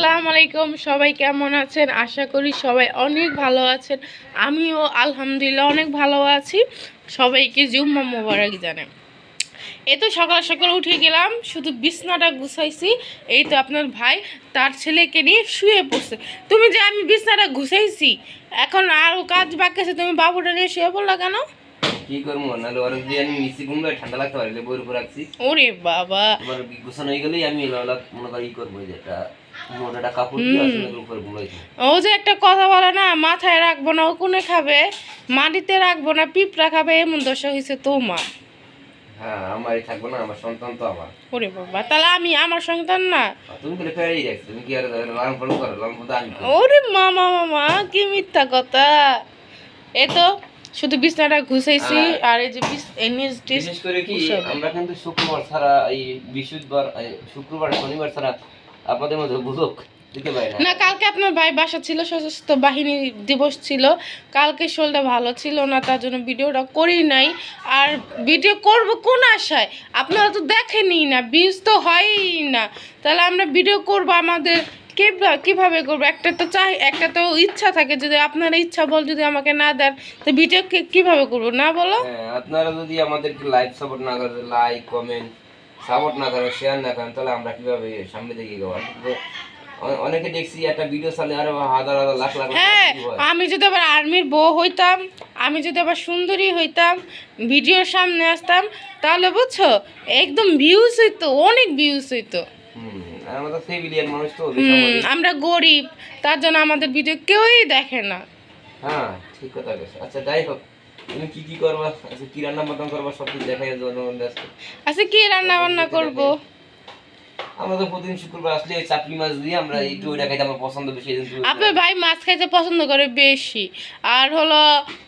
আসসালামু আলাইকুম। সবাই কেমন আছেন? আশা করি সবাই অনেক ভালো আছেন। আমিও আলহামদুলিল্লাহ অনেক ভালো আছি। সবাইকে জুম্মা মোবারক জানাই। এই তো সকাল সকাল উঠে গেলাম, শুধু বিছনাটা গুছাইছি। এই তো আপনার ভাই তার ছেলেকে নিয়ে শুয়ে পড়ছে। তুমি যে আমি বিছনাটা গুছাইছি, এখন আরও কাজ বাকি আছে, তুমি বাবুটা নিয়ে শুয়ে পড়লা কেন? কি করবো নাহলে ওরা দিয়ে আমি মিশি ঘুমলে ঠান্ডা লাগতে পারলে বইয়ের উপর রাখছি। ওরে বাবা, তোমার গোছানো হয়ে গেলেই আমি মনে করি ই করবো, যে একটা মোটাটা কাপড় দিয়ে আসলে উপর ঘুমাইছি। ও যে একটা কথা বলে না, মাথায় রাখবো না কোনে খাবে, মাটিতে রাখবো না পিঁপড়া খাবে, এমন দশা হয়েছে তোমার। হ্যাঁ, আমারই থাকবো না, আমার সন্তান তো আমার। ওরে বাবা, তাহলে আমি আমার সন্তান না? তুমি তাহলে ফেরাই রাখছো, তুমি কি আর লালন পালন করো? লালন পালন আমি করি। ওরে মামা মামা, কি মিথ্যা কথা। এ তো শুধু বিছনাটা ঘুষাইছি, আর এই যে বিশেষ করে কি আমরা কিন্তু শুক্রবার ছাড়া, এই বৃহস্পতিবার, শুক্রবার শনিবার ছাড়া আপনাদের মধ্যে বুঝক দিতে পারি না। কালকে আপনার ভাই বাসা ছিল, সশস্ত্র বাহিনী দিবস ছিল, কালকে শোলটা ভালো ছিল না, তার জন্য ভিডিওটা করি নাই। আর ভিডিও করব কোন আশায়? আপনারা তো দেখেনি না, ভিউজ তো হয়ই না, তাহলে আমরা ভিডিও করব আমাদের কিভাবে করবো? একটা তো চাই, একটা তো ইচ্ছা থাকে, যদি আপনারা ইচ্ছা বল যদি আমাকে না দেন তো ভিডিও কিভাবে করবো না বলো? আপনারা যদি আমাদেরকে লাইক সাপোর্ট না করেন, লাইক কমেন্ট সাপোর্ট না করেন, শেয়ার না করেন, তাহলে আমরা কিভাবে সামনে দিকে যাবো? অনেকে দেখছি একটা ভিডিও চালে আরো হাজার হাজার লাখ লাখ। হ্যাঁ, আমি যদি আবার আর্মির বউ হইতাম, আমি যদি আবার সুন্দরী হইতাম, ভিডিওর সামনে আসতাম, তাহলে বুঝছো একদম ভিউজ হইতো, অনেক ভিউজ হইতো। আমরা গরিব, তার জন্য আমাদের ভিডিও কেউই দেখে না। হ্যাঁ, ঠিক কথা বলেছো। আচ্ছা যাই হোক, তুমি কি কি করবা? আচ্ছা, কি রান্না বান্না করবা সব কিছু দেখাই যাবে। আচ্ছা, কি রান্না বান্না করবো? আমরা তো প্রতিদিন শুক্রবার আসলে চাপলি মাছ দিয়ে আমরা একটু ওইটা খাইতে আমার পছন্দ বেশি। আপনার ভাই মাছ খাইতে পছন্দ করে বেশি, আর হলো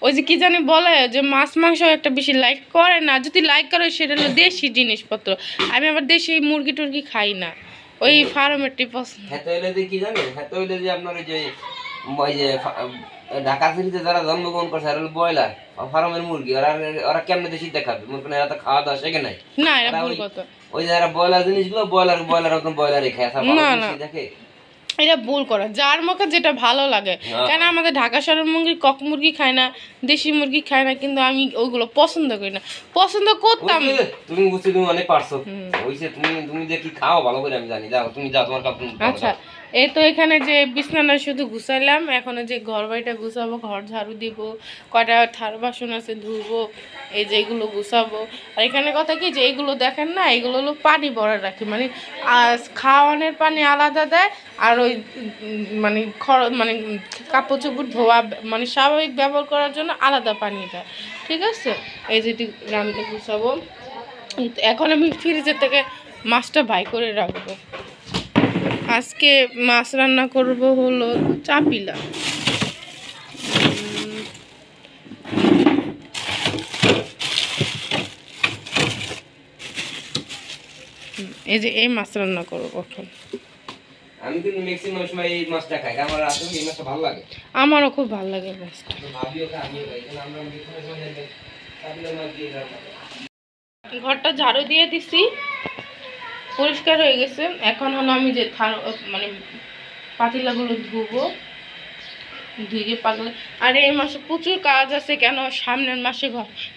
ওই যে কি জানি বলে যে মাছ মাংস একটা বেশি লাইক করে না, যদি লাইক করে সেটা হলো দেশি জিনিসপত্র। আমি আবার দেশি মুরগি টুরগি খাই না, ওই ফার্মেরটি পছন্দ। হ্যাঁ তো হইলে যে কি জানেন, হ্যাঁ তো হইলে যে আপনার ওই যে ঢাকা সিটিতে যারা জন্মগ্রহণ করছে আর ব্রয়লার ফার্মের মুরগি, ওরা কেমনে দেশি দেখাবে? মনে করেন এরা তো খাওয়া দাওয়া শেখে নাই না, এটা ভুল কথা। ওই যারা ব্রয়লার জিনিসগুলো ব্রয়লার একদম ব্রয়লারই খায়, দেখে এটা ভুল করা, যার মুখে যেটা ভালো লাগে। কেন আমাদের ঢাকা শহরের মুরগি কক মুরগি খায় না, দেশি মুরগি খায় না, কিন্তু আমি ওইগুলো পছন্দ করি না, পছন্দ করতাম। তুমি বুঝছি, তুমি অনেক পারছো, ওইসে তুমি যে কি খাও ভালো করে আমি জানি। যাও তুমি যাও, তোমার কাপড়। আচ্ছা, এই তো এখানে যে বিছানা শুধু গুছাইলাম, এখন যে ঘর বাড়িটা গুছাবো, ঘর ঝাড়ু দিব, কয়টা থার বাসন আছে ধুবো, এই যে এগুলো গুছাবো। আর এখানে কথা কি যে এইগুলো দেখেন না, এগুলো হলো পানি ভরা রাখি, মানে খাওয়ানোর পানি আলাদা দেয়, আর ওই মানে মানে কাপড় চোপড় ধোয়া মানে স্বাভাবিক ব্যবহার করার জন্য আলাদা পানি দেয়, ঠিক আছে? এই যেটি রান্না গুছাবো। এখন আমি ফ্রিজের থেকে মাছটা বাই করে রাখবো। আজকে মাছ রান্না করব হলো চাপিলা। এই যে এই মাছ রান্না করবো এখন। আমি কিন্তু ম্যাক্সিমাম সময় এই মাছটা খাই, আমার আসলে এই মাছটা ভালো লাগে। আমারও খুব ভালো লাগে মাছটা। ভাবিও খাই, আমিও খাই, কারণ আমরা ম্যাক্সিমাম সময় চাপিলা মাছ দিয়ে রান্না করি। ঘরটা ঝাড়ু দিয়ে দিছি, পরিষ্কার হয়ে গেছে। এখন হলো আমি যে মানে পাতিলাগুলো ধুবো, ধুয়ে পাগলে। আর এই মাসে প্রচুর কাজ আছে, কেন সামনের মাসে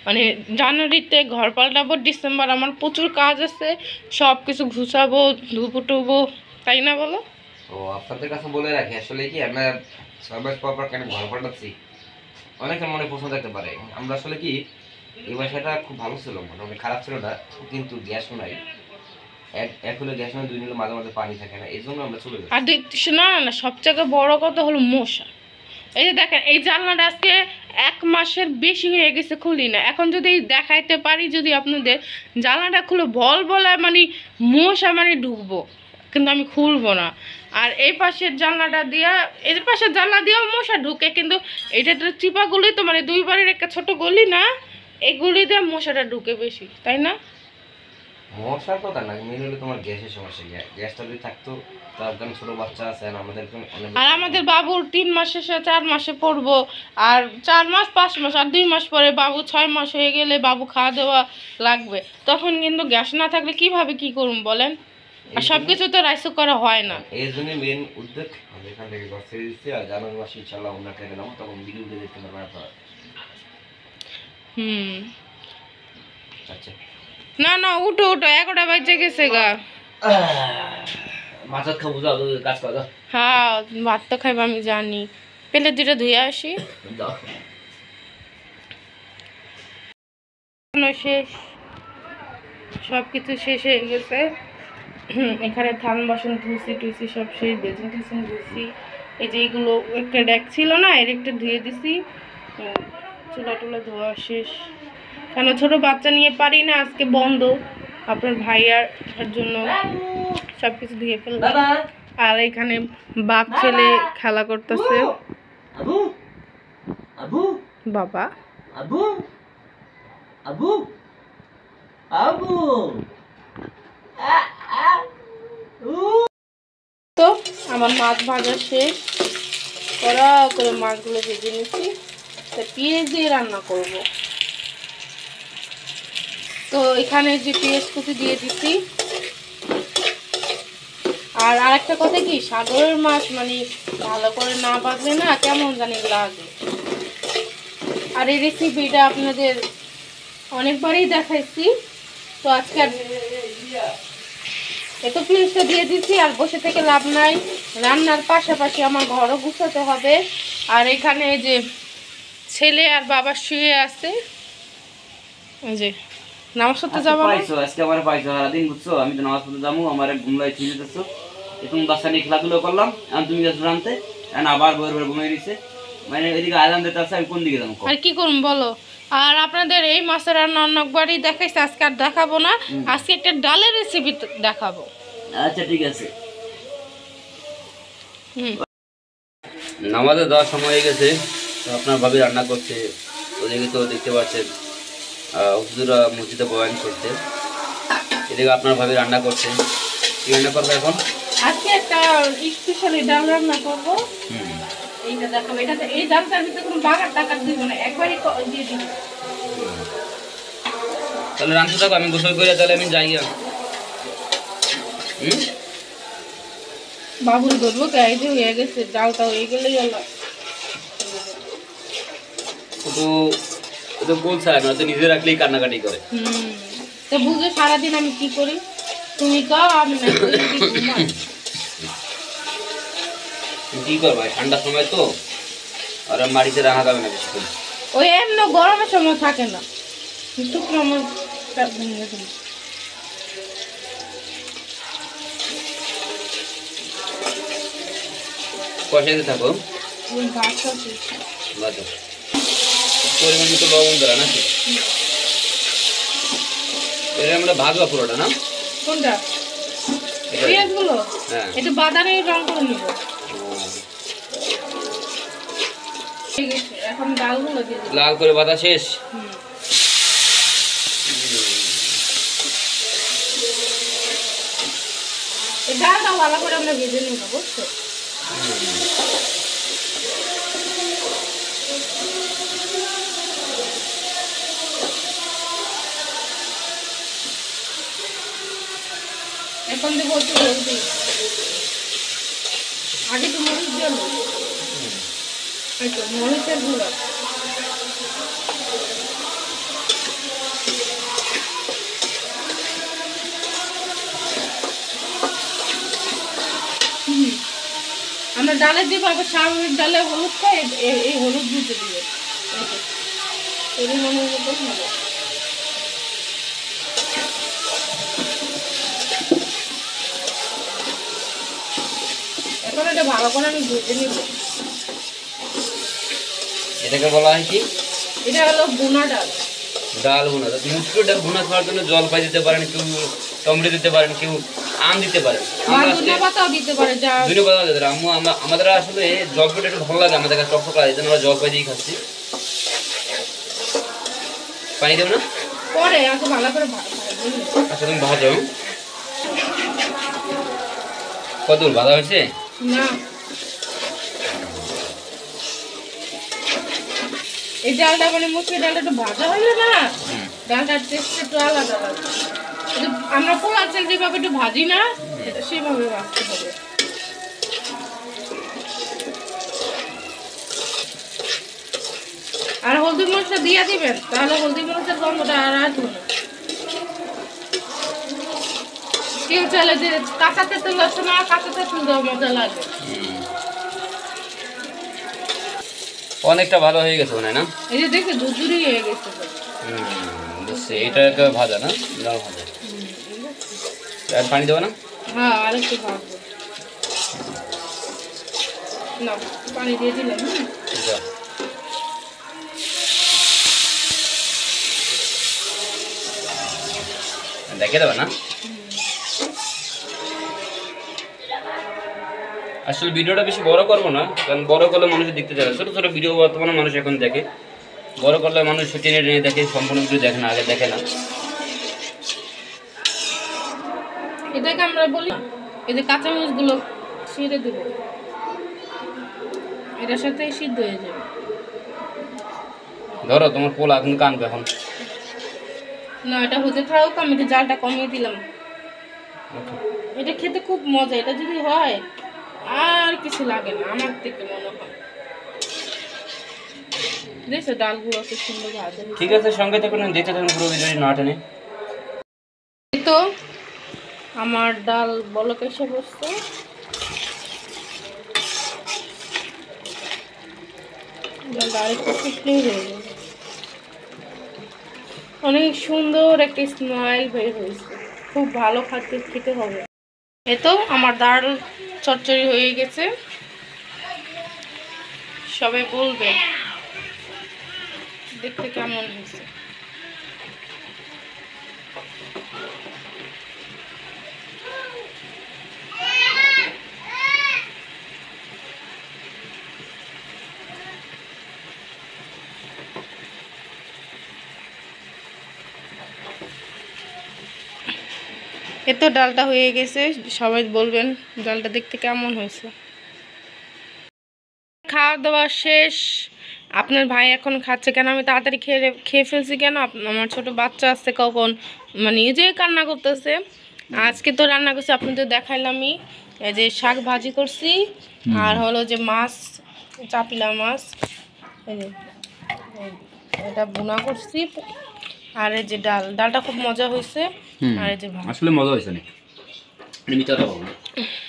মানে জানুয়ারিতে ঘর পাল্টাবো, ডিসেম্বর আমার প্রচুর কাজ আছে, সব কিছু ঘুষাবো, ধুবো টুবো, তাই না বলো? ও আপনাদের কাছে বলে রাখি, আসলে কি আমরা 6 মাস পর কেন ঘর পাল্টাচ্ছি, অনেকের মনে প্রশ্ন থাকতে পারে। আমরা আসলে কি এই বাসাটা খুব ভালো ছিল, মোটামুটি খারাপ ছিল না, কিন্তু গ্যাস নাই। এক হলো গ্যাস নাই, 2 হলো মাঝে মাঝে পানি থাকে না, এই জন্য আমরা চলে যাই। আর না না, সবচেয়ে বড় কথা হলো মশা। এই যে দেখেন, এই জানলাটা আজকে 1 মাসের বেশি হয়ে গেছে খুলি না। এখন যদি দেখাইতে পারি, যদি আপনাদের জানলাটা খুলে বলে মানে মশা মানে ঢুকবো, কিন্তু আমি খুলবো না। আর এই পাশের জানলাটা দিয়া, এই পাশের জানলা দিয়েও মশা ঢুকে, কিন্তু এটা তো চিপাগুলি তো মানে 2 বাড়ির একটা ছোট গলি না, এগুলি দিয়ে মশাটা ঢুকে বেশি, তাই না? মশার কথা না, মেন হলো তোমার গ্যাসের সমস্যা। গ্যাসটা যদি থাকতো, তার কারণ ছোট বাচ্চা আছে, আর আমাদের বাবুর 3 মাস শেষে 4 মাসে পড়বো, আর 4 মাস 5 মাস আর 2 মাস পরে বাবু 6 মাস হয়ে গেলে বাবু খাওয়া দাওয়া লাগবে, তখন কিন্তু গ্যাস না থাকলে কিভাবে কি করুন বলেন? আর সবকিছু তো রাইস করা হয় না। এই জন্য মেন উদ্যোগ আমি এখান থেকে গাছ ছেড়ে দিচ্ছি, আর জানুয়ারি মাসে ইনশাল্লাহ আমরা ট্রেনে নামো, তখন ভিডিও উঠে দেখতে পারবেন আপনারা। আচ্ছা না না, উঠো উঠো, 11টা বাজে গেছে গা। মাছ খাবো, যাও কাজ করো। হ্যাঁ, ভাত তো খাইব আমি জানি। পেলে দুটো ধুয়ে আসি। শেষ, সব কিছু শেষ হয়ে গেছে। এখানে থান বাসন ধুইছি টুইছি সব শেষ, বেসিন টেসিন ধুইছি। এই যে এইগুলো একটা ডেক ছিল না, এর একটা ধুয়ে দিছি। চুলা টুলা ধোয়া শেষ, কেন ছোট বাচ্চা নিয়ে পারি না, আজকে বন্ধ আপনার ভাইয়ার জন্য সব কিছু ধুয়ে ফেললাম। আর এখানে বাপ ছেলে খেলা করতেছে। বাবা আবু আবু আবু তো আমার মাছ ভাজা শেষ, কড়া করে মাছগুলো ভেজে নিচ্ছি, পেঁয়াজ দিয়ে রান্না করব। তো এখানে যে পেঁয়াজ কুচি দিয়ে দিচ্ছি। আর আরেকটা কথা কি, সাগরের মাছ মানে ভালো করে না ভাজলে না কেমন জানি লাগে। আর এই রেসিপিটা আপনাদের অনেকবারই দেখাইছি, তো আজকে এত পেঁয়াজটা দিয়ে দিচ্ছি। আর বসে থেকে লাভ নাই, রান্নার পাশাপাশি আমার ঘরও গুছাতে হবে। আর এখানে যে ছেলে আর বাবা শুয়ে আছে, ওই যে নামাজ পড়তে যাবো না। আজকে আমার পাইছো সারাদিন, বুঝছো? আমি তো নামাজ পড়তে যাবো, আমার ঘুমলাই ঠিক যেতেছো, এখন বাচ্চা নিয়ে খেলাধুলো করলাম, এখন তুমি গেছো জানতে, এখন আবার ভোর ভোর ঘুমিয়ে দিচ্ছে, মানে এদিকে আজান দিতে আসছে, আমি কোন দিকে যাবো? আর কি করুন বলো। আর আপনাদের এই মাছের রান্না অনেকবারই দেখাইছি, আজকে আর দেখাবো না। আজকে একটা ডালের রেসিপি দেখাবো। আচ্ছা ঠিক আছে। নামাজে যাওয়ার সময় হয়ে গেছে, তো আপনার ভাবি রান্না করছে, ওদিকে তো দেখতে পাচ্ছেন হুজুরা মসজিদে বয়ান করছে, এদিকে আপনার ভাবি রান্না করছে। কি রান্না করবে এখন? আজকে একটা স্পেশালি ডাল রান্না করবো। এইটা দেখাবো, এটাতে এই ডালটার ভিতরে কোনো বাগার টাকার দিব না, একবারই দিয়ে দিব। তাহলে রান্না থাকো, আমি গোসল করে তাহলে আমি যাই। বাবুর ধরবো গায়ে যে হয়ে গেছে, ডালটা হয়ে গেলেই হলো। ও তো বলছে না, তো নিজে রাখলেই কান্নাকাটি করে। তো বুঝে সারাদিন আমি কি করি, তুমি তো আমি না ঘুমাই। কি করবো, ঠান্ডার সময় তো, আর মাটিতে রাখা যাবে না বেশিক্ষণ। ওই এমনি গরমের সময় থাকে না, শুকনো আমার ভেঙে গেছে। কষাইতে থাকো, ওই গাছটা আছে। বাজো পরিমাণ মতো লবণ দেওয়া নাকি? এটা আমরা ভাজবা পুরোটা না? কোনটা? পেঁয়াজগুলো হ্যাঁ, একটু বাদামি রং করে নিব। এখন ডালগুলো দিয়ে দিই। লাল করে বাতা শেষ। এই ডালটা ভালো করে আমরা ভেজে নিব, বুঝছো? এখন দেবো একটু হলদি, আগে তো মরিচ দিয়ে নেব, এই তো মরিচের গুঁড়া, আমরা ডালে দিব। আবার স্বাভাবিক ডালে হলুদ খাই, এই হলুদ দিতে দিবে পরিমাণের মতো হবে। এখন এটা ভালো করে আমি ভেজে নিব। এটাকে বলা হয় কি? এটা হলো ভুনা ডাল। ডাল ভুনা। মুসুর ডাল ভুনা খাওয়ার জন্য জলপাই দিতে পারেন, কেউ টমেটো দিতে পারেন, কেউ আম দিতে পারেন, ধনিয়া পাতাও দিতে পারে। ধনিয়া পাতাও দিতে পারে। আমাদের আসলে জলপাইটা একটু ভালো লাগে, আমাদের কাছে টকটক লাগে, এই জন্য আমরা জলপাই দিয়ে খাচ্ছি। পানি দেবো না পরে, আগে ভালো করে আচ্ছা তুমি ভাজো। কতদূর ভাজা হয়েছে? না, এই ডালটা মানে মুসুর ডালটা একটু ভাজা হইলে না, ডালটার টেস্ট একটু আলাদা লাগে। আমরা পোড়া চাল যেভাবে একটু ভাজি না, এটা সেভাবে রাখতে হবে। আর হলদি মরিচটা দিয়ে দিবেন, তাহলে হলদি মরিচের গন্ধটা আর আসবে না। কেউ চাইলে যে কাঁচা তেঁতুল আছে না, কাঁচা তেঁতুল দেওয়া মজা লাগে। অনেকটা ভালো হয়ে গেছে মনে হয় না? এই যে দেখে ঝুরঝুরি হয়ে গেছে তো। বুঝছি, এটা একটা ভাজা না, ডাল ভাজা। আর পানি দেবো না? হ্যাঁ, আর একটু ভাজবো না, পানি দিয়ে দিলাম। যাও। দেখে দেবে না? আসলে ভিডিওটা বেশি বড় করবো না, কারণ বড় করলে মানুষ দেখতে চায়। ছোটো ছোটো ভিডিও বর্তমানে মানুষ এখন দেখে, বড় করলে মানুষ টেনে টেনে দেখে, সম্পূর্ণ ভিডিও দেখে না, আগে দেখে না। এটাকে আমরা বলি, এই যে কাঁচামরিচগুলো ছিঁড়ে দেব, এটার সাথে সিদ্ধ হয়ে যাবে। ধরো তোমার পোলা এখন কানবে এখন। না, এটা হতে থাকুক, আমি একটু জালটা কমিয়ে দিলাম। এটা খেতে খুব মজা, এটা যদি হয় আর কিছু লাগে না আমার থেকে মনে হয়। দেখছো ডালগুলো খুব সুন্দর ভাজা হয়েছে। ঠিক আছে, সঙ্গে থাকুন, দেখতে থাকুন পুরো ভিডিওটি না টেনে। এই তো আমার ডাল বলক এসে বসছে। ডালটা আরেকটু শুকনোই হয়ে যাবে। অনেক সুন্দর একটা স্মেল বের হয়েছে, খুব ভালো খেতে হবে। এই তো আমার ডাল চচ্চড়ি হয়ে গেছে, সবাই বলবে দেখতে কেমন হয়েছে। এই তো ডালটা হয়ে গেছে, সবাই বলবেন ডালটা দেখতে কেমন হয়েছে। খাওয়া দাওয়া শেষ। আপনার ভাই এখন খাচ্ছে কেন, আমি তাড়াতাড়ি খেয়ে ফেলছি কেন, আমার ছোট বাচ্চা আছে, কখন মানে নিজে কান্না করতেছে। আজকে তো রান্না করছি আপনাদের দেখাইলামই, এই যে শাক ভাজি করছি, আর হলো যে মাছ, চাপিলা মাছ, এই যে এটা ভুনা করছি, আর এই যে ডালটা খুব মজা হয়েছে। আর এই যে ভাত, আসলে মজা হয়েছে না, আমি মিথ্যা কথা বলবো না।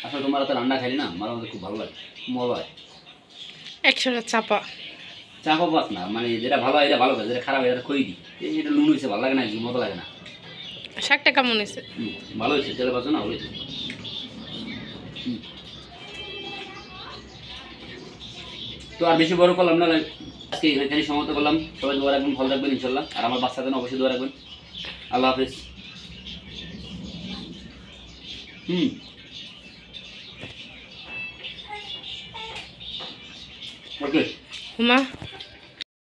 আসলে তোমার হাতে রান্না খাইলি না, আমার আমাদের খুব ভালো লাগে, মজা হয়। একশোটা চাপা চাপা পাস না, মানে যেটা ভালো হয় এটা ভালো হয়, যেটা খারাপ হয় এটা খই দিই। এটা নুন হয়েছে, ভালো লাগে না, মজা লাগে না। শাকটা কেমন হয়েছে? ভালো হয়েছে, তেলে বাজো না হয়েছে। তো আর বেশি বড় করলাম না, আজকে এখানে সমাপ্ত করলাম। সবাই দোয়া রাখবেন, ভালো রাখবেন ইনশাল্লাহ, আর আমার বাচ্চাদের অবশ্যই দোয়া রাখবেন। আল্লাহ হাফেজ। ওকে হুমা।